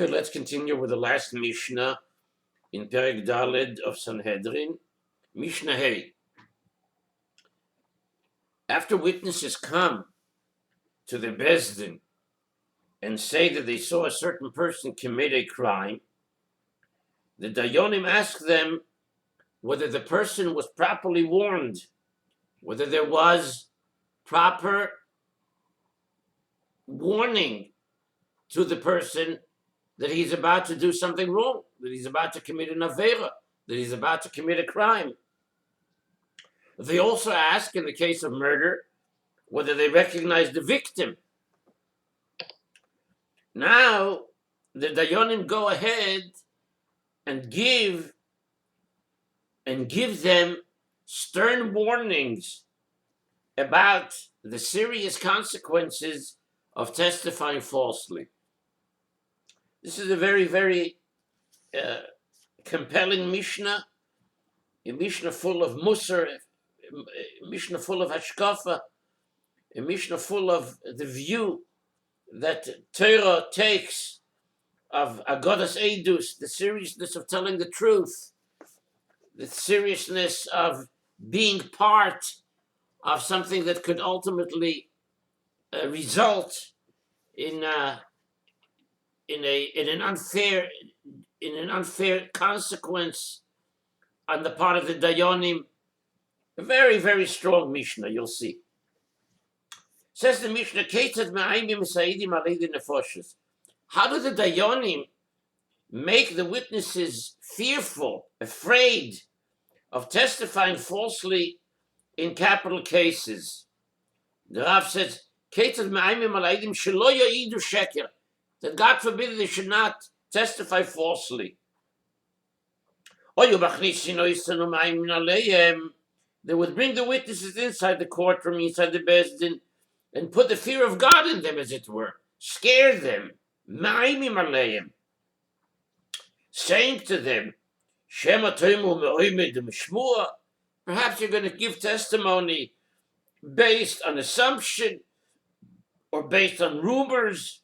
Okay, let's continue with the last Mishnah in Perek Daled of Sanhedrin. Mishnah Hey. After witnesses come to the Bezdin and say that they saw a certain person commit a crime, the Dayonim ask them whether the person was properly warned, whether there was proper warning to the person that he's about to do something wrong, that he's about to commit an avera, that he's about to commit a crime. They also ask, in the case of murder, whether they recognize the victim. Now, the Dayanim go ahead and give them stern warnings about the serious consequences of testifying falsely. This is a very, very compelling Mishnah, a Mishnah full of Musar, a Mishnah full of Hashkafa, a Mishnah full of the view that Torah takes of Agodas Eidus, the seriousness of telling the truth, the seriousness of being part of something that could ultimately result in an unfair consequence on the part of the Dayanim. A very, very strong Mishnah, you'll see. Says the Mishnah, how do the Dayanim make the witnesses fearful, afraid of testifying falsely in capital cases? The Rav says, that God forbid they should not testify falsely. They would bring the witnesses inside the courtroom, inside the Bezdin, and put the fear of God in them, as it were. Scare them. Saying to them, perhaps you're going to give testimony based on assumption or based on rumors.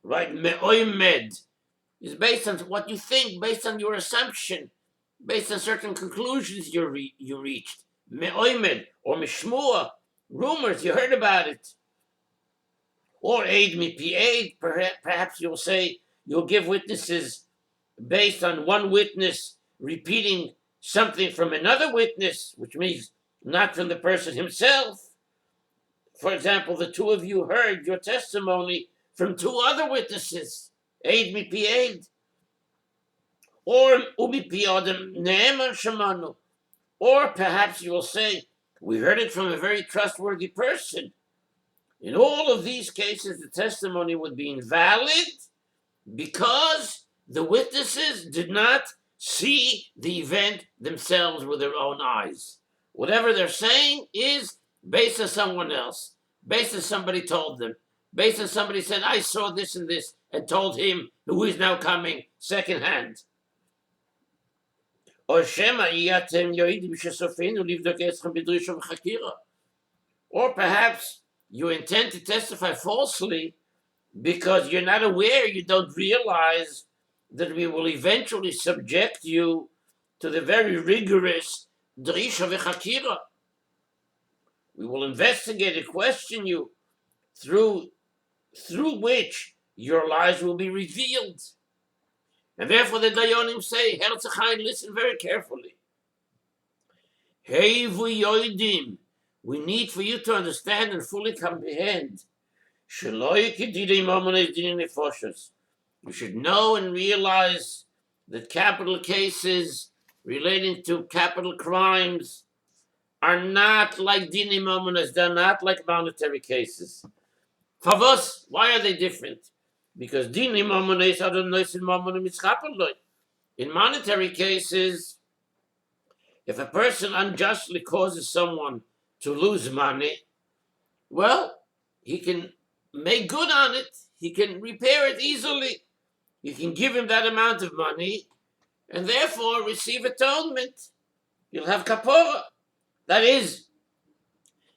Right? Me'oimed is based on what you think, based on your assumption, based on certain conclusions you reached. Me'oimed or mishmua, rumors, you heard about it. Or aid mipi aid, perhaps you'll say, you'll give witnesses based on one witness repeating something from another witness, which means not from the person himself. For example, the two of you heard your testimony from two other witnesses, aid mipi aid. Or umipi adam ne'eman shamanu. Or perhaps you will say, we heard it from a very trustworthy person. In all of these cases, the testimony would be invalid because the witnesses did not see the event themselves with their own eyes. Whatever they're saying is based on someone else, based on somebody told them, based on somebody said, I saw this and this, and told him who is now coming secondhand. Or perhaps you intend to testify falsely because you're not aware, you don't realize that we will eventually subject you to the very rigorous drisha v'chakira. We will investigate and question you through which your lies will be revealed. And therefore the Dayanim say, Herz Chaim, listen very carefully. Hey v'yoidim, we need for you to understand and fully comprehend. You should know and realize that capital cases relating to capital crimes are not like dinim momonos, they're not like monetary cases. Favos, why are they different? Because dinim momonos are nois momonos. In monetary cases, if a person unjustly causes someone to lose money, well, he can make good on it. He can repair it easily. You can give him that amount of money and therefore receive atonement. You'll have kapora. That is,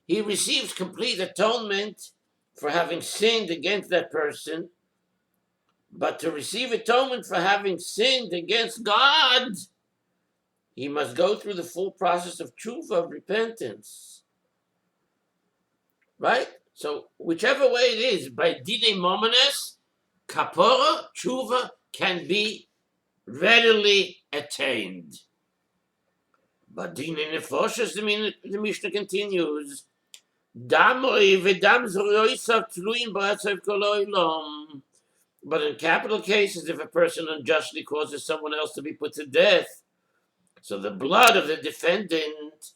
he receives complete atonement for having sinned against that person, But to receive atonement for having sinned against God, he must go through the full process of tshuva, of repentance. Right? So whichever way it is, by dine momenes, kapora, tshuva can be readily attained. But dine nefoshes, the Mishnah continues, damoi v'dam zoroisav tluim b'atzav kol olam. But in capital cases, if a person unjustly causes someone else to be put to death, so the blood of the defendant,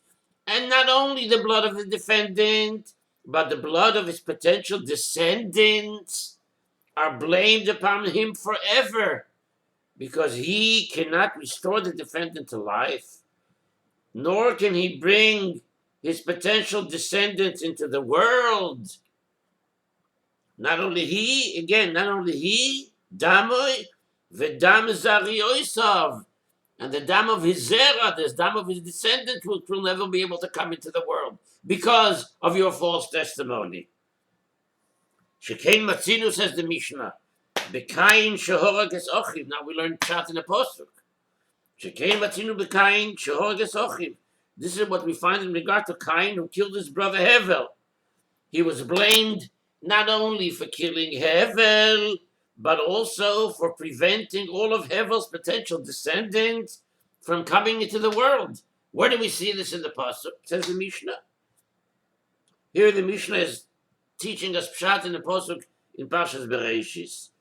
and not only the blood of the defendant, but the blood of his potential descendants, are blamed upon him forever, because he cannot restore the defendant to life, nor can he bring his potential descendants into the world. Not only he, Damoy, Vedam Zarioisav, and the dam of his zera, the dam of his descendants will never be able to come into the world because of your false testimony. Shekein Matzinu, says the Mishnah, Bekain Shehorages Ochiv. Now we learn Pshat in the Pasuk. Shekein Matzinu Bekain Shehorages Ochiv. This is what we find in regard to Cain, who killed his brother Hevel. He was blamed not only for killing Hevel, but also for preventing all of Hevel's potential descendants from coming into the world. Where do we see this in the Pasuk? Says the Mishnah. Here the Mishnah is teaching us Pshat in the Pasuk in Parshas Bereishis.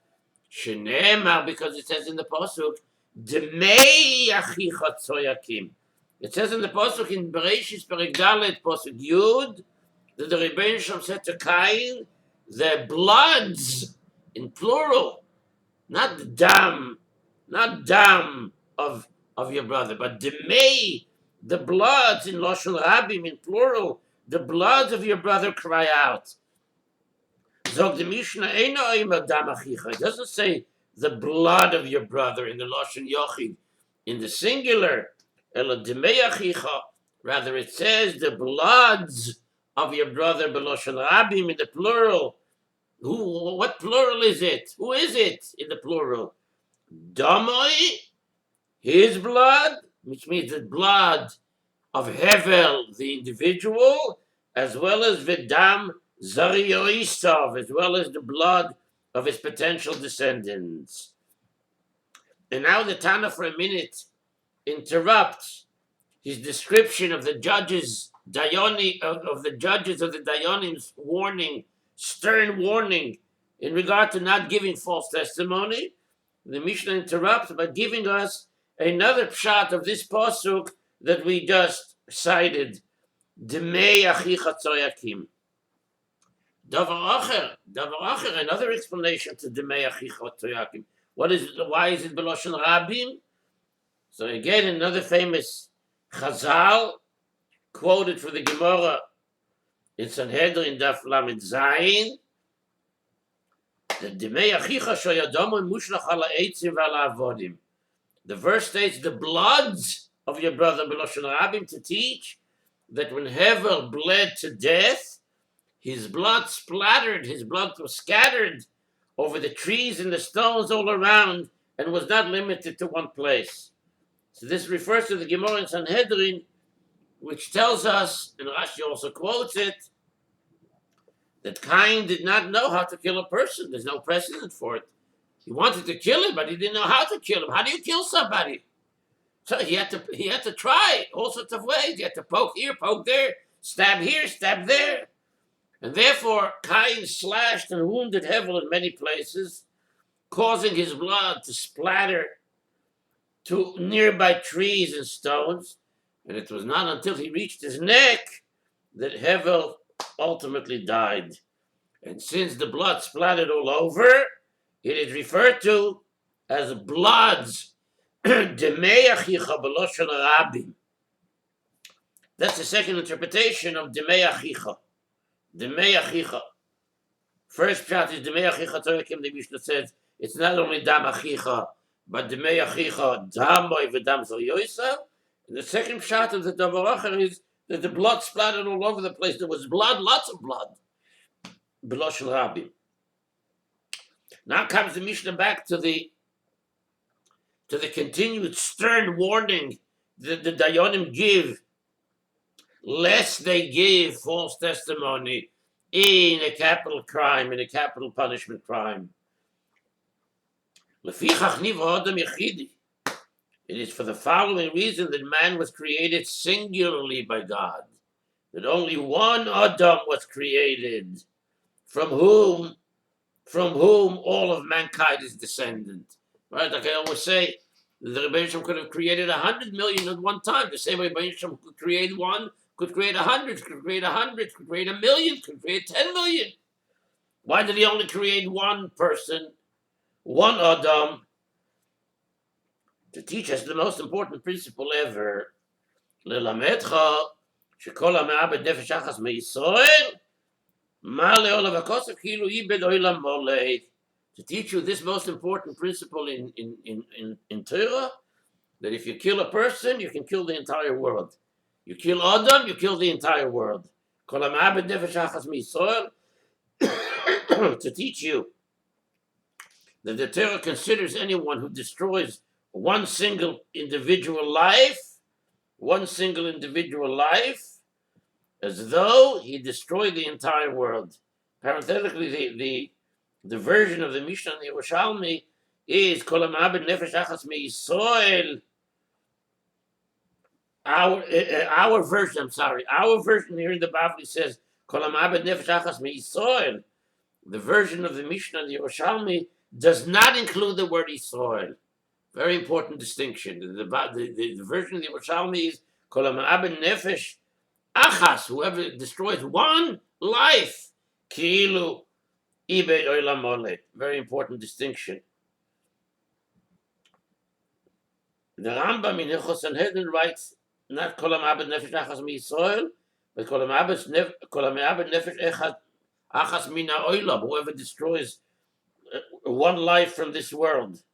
Shenemar, because it says in the Pasuk, Demei achicha tzoyakim. It says in the Pasuk in Bereishis Perek Dalet Pasuk Yud, that the Rebbeinu Shalom said to Cain, the bloods, in plural, not the dam of your brother, but demei, the bloods in Lashon Rabim, in plural, the bloods of your brother cry out. Zog the Mishnah, it doesn't say the blood of your brother in the Lashon Yochid, in the singular, rather it says the bloods of your brother B'Lashon Rabim in the plural. What plural is it? Who is it in the plural? Damoi, his blood, which means the blood of Hevel, the individual, as well as Vidam Zarioisav, as well as the blood of his potential descendants. And now the Tana for a minute interrupts his description of the judges, of the judges of the Dayanim's warning, stern warning in regard to not giving false testimony. The Mishnah interrupts by giving us another pshat of this pasuk that we just cited. Demei achicha tzoyakim. Davar acher, another explanation to Demei achicha tzoyakim. Why is it B'Lashon Rabim? So again, another famous Chazal, quoted for the Gemara in Sanhedrin Daf Lamed Zayin, the verse states the bloods of your brother B'Lashon Rabim, to teach that when Hevel bled to death, his blood splattered, his blood was scattered over the trees and the stones all around and was not limited to one place. So this refers to the Gemara in Sanhedrin, which tells us, and Rashi also quotes it, that Cain did not know how to kill a person. There's no precedent for it. He wanted to kill him, but he didn't know how to kill him. How do you kill somebody? So he had to try all sorts of ways. He had to poke here, poke there, stab here, stab there. And therefore, Cain slashed and wounded Hevel in many places, causing his blood to splatter to nearby trees and stones. And it was not until he reached his neck that Hevel ultimately died. And since the blood splattered all over, it is referred to as bloods. Demei achicha b'Lashon Rabim. That's the second interpretation of Demei achicha. Demei achicha. First pshat is Demei achicha tzoyakim. The Mishnah says it's not only dam achicha, but Demei achicha damoy v'dam zarioisav. And the second pshat of the Davar Acher is that the blood splattered all over the place. There was blood, lots of blood. B'Lashon Rabim. Now comes the Mishnah back to the continued stern warning that the Dayanim give, lest they give false testimony in a capital crime, in a capital punishment crime. It is for the following reason that man was created singularly by God, that only one Adam was created, from whom all of mankind is descended. Right? Like I always say, the Rebbe Yisrael could have created 100 million at one time. The same way Rebbe Yisrael could create one, could create 100, could create 100, could create 1,000,000, could create 10 million. Why did he only create one person, one Adam? To teach us the most important principle ever. ללמדך שכל המעבד נפש אחת מישראל, מעלה עולו וכוסף כאילו איבד עולם מולד. To teach you this most important principle in Torah, that if you kill a person, you can kill the entire world. You kill Adam, you kill the entire world. כל המעבד נפש אחת מישראל, to teach you that the Torah considers anyone who destroys one single individual life, as though he destroyed the entire world. Parenthetically, the version of the Mishnah in the Yerushalmi is Kol ha'ma'abed nefesh achas miYisrael. Our version here in the Bavli says Kol ha'ma'abed nefesh achas miYisrael. The version of the Mishnah in the Yerushalmi does not include the word Yisrael. Very important distinction. The version of the Yerushalmi is Kol ha'ma'abed nefesh achas, whoever destroys one life, ki'ilu ibed olam moled. Very important distinction. The Rambam in Hilchos Sanhedrin writes not Kol ha'ma'abed nefesh achas miYisrael, but Kol ha'ma'abed nefesh achas min ha'olam, whoever destroys one life from this world.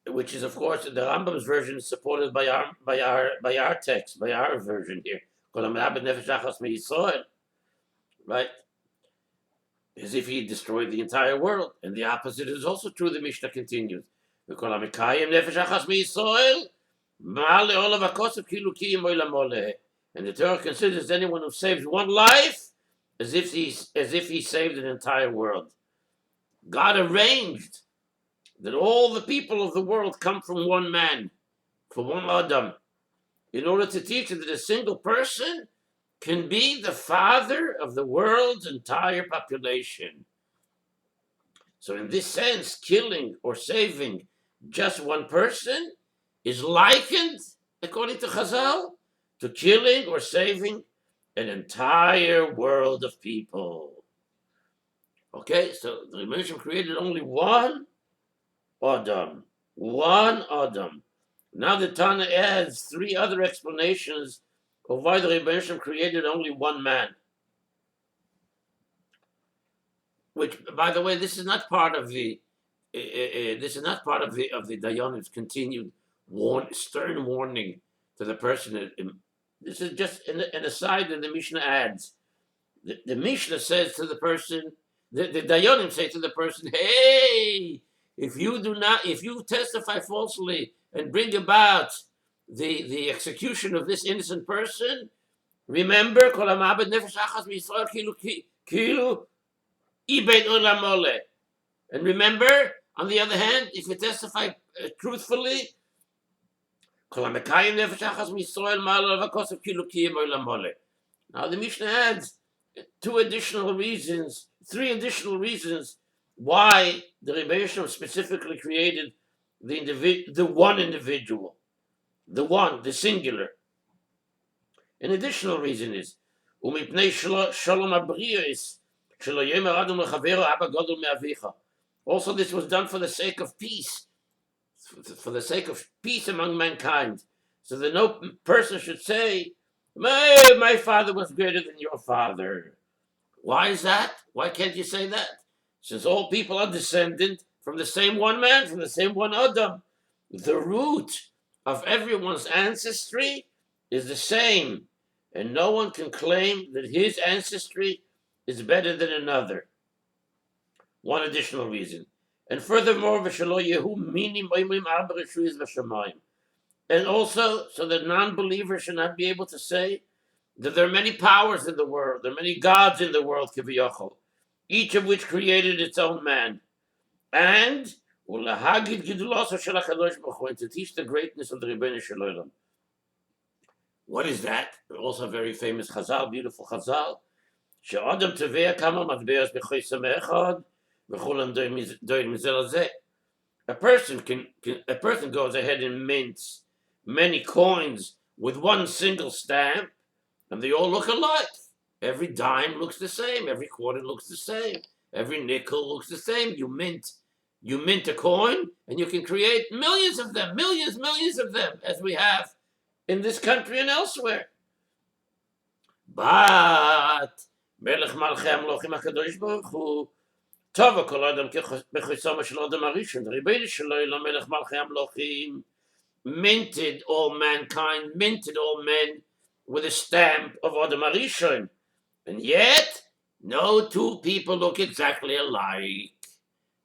Which is, of course, the Rambam's version is supported by our text, by our version here. Right? As if he destroyed the entire world. And the opposite is also true, the Mishnah continues. And the Torah considers anyone who saves one life as if he saved an entire world. God arranged that all the people of the world come from one man, from one Adam, in order to teach that a single person can be the father of the world's entire population. So in this sense, killing or saving just one person is likened, according to Chazal, to killing or saving an entire world of people. Okay, so the Rebbe Yisrael created only one Adam. Now the Tana adds three other explanations of why the Rebbe Yisrael created only one man. Which, by the way, this is not part of the Dayanim's continued stern warning to the person. This is just an aside that the Mishnah adds. The Mishnah says to the person, the Dayanim say to the person, hey, if you testify falsely and bring about the execution of this innocent person, remember, Kol ha'ma'abed nefesh achas miYisrael ki'ilu ibed olam moled. And remember, on the other hand, if you testify truthfully, Kol ha'mekayim nefesh achas miYisrael ma'al v'kosav ki'ilu kiyim olam moled. Now the Mishnah adds three additional reasons why the Rebbe Yisrael specifically created the one individual, the singular. An additional reason is also this was done for the sake of peace, among mankind, so that no person should say, my father was greater than your father. Why is that? Why can't you say that? Since all people are descended from the same one man, from the same one Adam, the root of everyone's ancestry is the same, and no one can claim that his ancestry is better than another. One additional reason. And furthermore, and also, so that non-believers should not be able to say that there are many powers in the world, there are many gods in the world, kiviyachol, each of which created its own man. And to teach the greatness of the Rebbeinu Shalom. What is that? Also very famous Chazal, beautiful Chazal. She'adam tevea kama matbeas b'choisam echad v'chulam doim mizel. A person goes ahead and mints many coins with one single stamp, and they all look alike. Every dime looks the same. Every quarter looks the same. Every nickel looks the same. You mint a coin, and you can create millions of them, millions of them, as we have in this country and elsewhere. But Melech Malchei Hamlochim HaKadosh Baruch Hu Tova Kol Adam K'Choisama Shel Adam HaRishon. The Rebbeinu Shalom Melech Malchei Hamlochim minted all mankind, minted all men with a stamp of Adam HaRishon. And yet, no two people look exactly alike.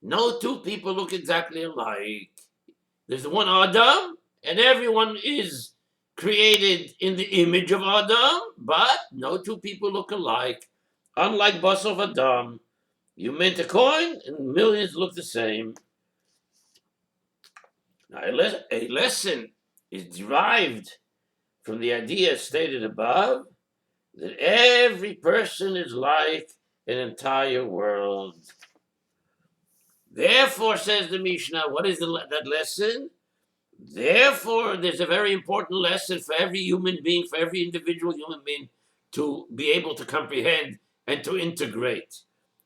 No two people look exactly alike. There's one Adam, and everyone is created in the image of Adam, but no two people look alike. Unlike Basar Adam, you mint a coin, and millions look the same. Now, a lesson is derived from the idea stated above that every person is like an entire world. Therefore, says the Mishnah, what is that lesson? Therefore, there's a very important lesson for every human being, for every individual human being, to be able to comprehend and to integrate.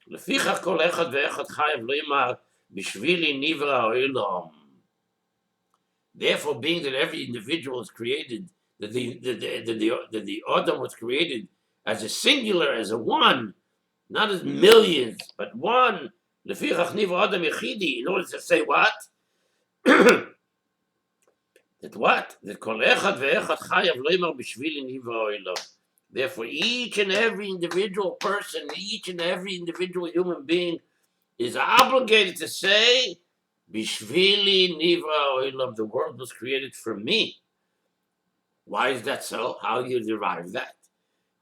Therefore, being that every individual is created, that the Adam was created as a singular, as a one, not as millions, but one. In order to say what? That kol echad ve'echad chayav loymar b'shvili nivra olam. Therefore, each and every individual person, each and every individual human being is obligated to say, b'shvili nivra olam, the world was created for me. Why is that so? How do you derive that?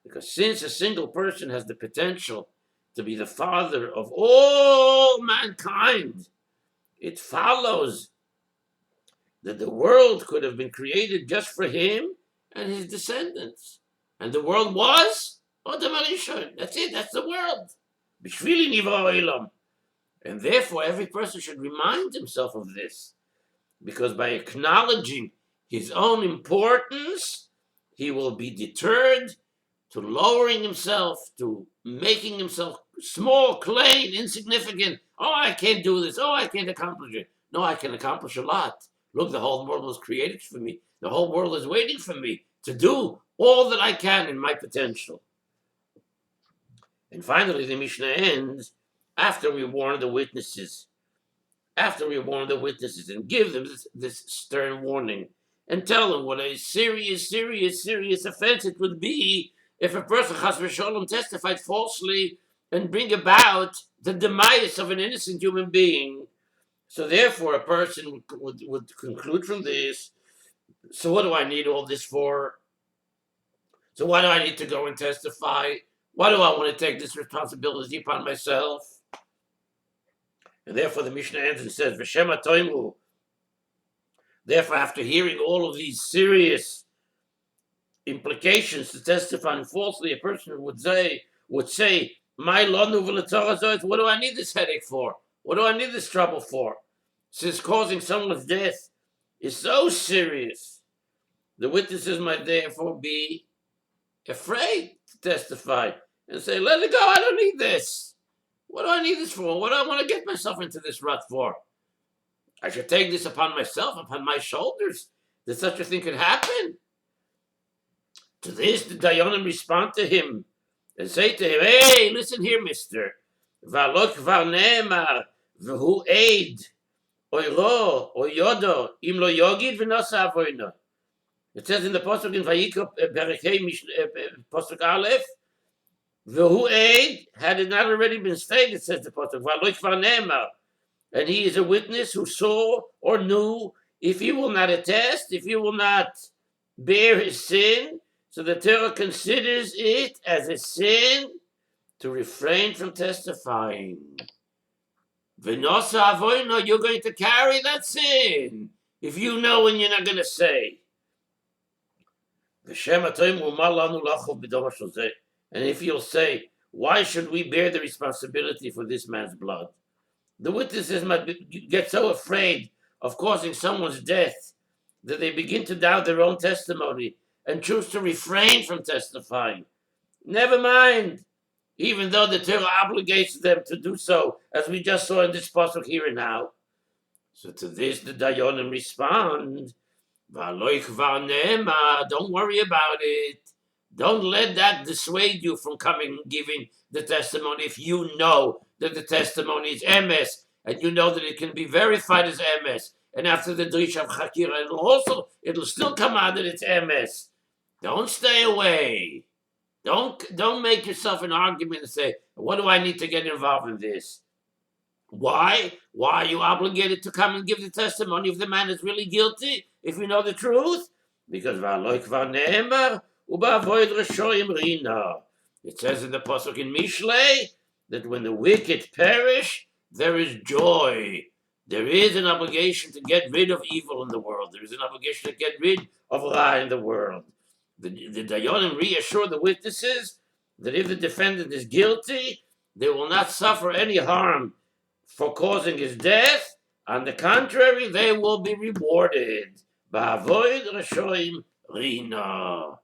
Because since a single person has the potential to be the father of all mankind, it follows that the world could have been created just for him and his descendants. And the world was Adam HaRishon. That's it, that's the world. B'shvili nivra olam. And therefore, every person should remind himself of this. Because by acknowledging his own importance, he will be deterred to lowering himself, to making himself small, plain, insignificant. Oh, I can't do this. Oh, I can't accomplish it. No, I can accomplish a lot. Look, the whole world was created for me. The whole world is waiting for me to do all that I can in my potential. And finally, the Mishnah ends after we warn the witnesses. After we warn the witnesses and give them this stern warning and tell them what a serious offense it would be if a person, chas v'sholom, testified falsely and bring about the demise of an innocent human being. So therefore, a person would conclude from this, so what do I need all this for? So why do I need to go and testify? Why do I want to take this responsibility upon myself? And therefore the Mishnah ends and says, V'shem atoimu. Therefore, after hearing all of these serious implications to testifying falsely, a person would say, My lonu v'letorah, what do I need this headache for? What do I need this trouble for? Since causing someone's death is so serious, the witnesses might therefore be afraid to testify and say, let it go, I don't need this. What do I need this for? What do I want to get myself into this rut for? I should take this upon myself, upon my shoulders, that such a thing could happen. To this, the Dayanim respond to him and say to him, hey, listen here, mister. V'alok kvar ne'emar v'hu eid oiro o yodo im lo yogid v'nosa avoino. It says in the Pasuk in Vayikra, Perek Hey, Pasuk Aleph, Who aid had it not already been stated, says the Pasuk, V'aloich v'nema, and he is a witness who saw or knew. If he will not attest, if he will not bear his sin, so the Torah considers it as a sin to refrain from testifying. V'nosa avoino, you're going to carry that sin if you know and you're not going to say. And if you'll say, why should we bear the responsibility for this man's blood? The witnesses might get so afraid of causing someone's death that they begin to doubt their own testimony and choose to refrain from testifying. Never mind, even though the Torah obligates them to do so, as we just saw in this pasuk here and now. So to this the Dayanim respond, don't worry about it. Don't let that dissuade you from coming and giving the testimony if you know that the testimony is emes and you know that it can be verified as emes. And after the Drisha of Chakira, it'll still come out that it's emes. Don't stay away. Don't make yourself an argument and say, what do I need to get involved in this? Why? Why are you obligated to come and give the testimony if the man is really guilty, if you know the truth? Because it says in the Pasuk in Mishlei that when the wicked perish, there is joy. There is an obligation to get rid of evil in the world. There is an obligation to get rid of lie in the world. The Dayanim reassure the witnesses that if the defendant is guilty, they will not suffer any harm for causing his death. On the contrary, they will be rewarded. Ba'avoid Rashoim Rina.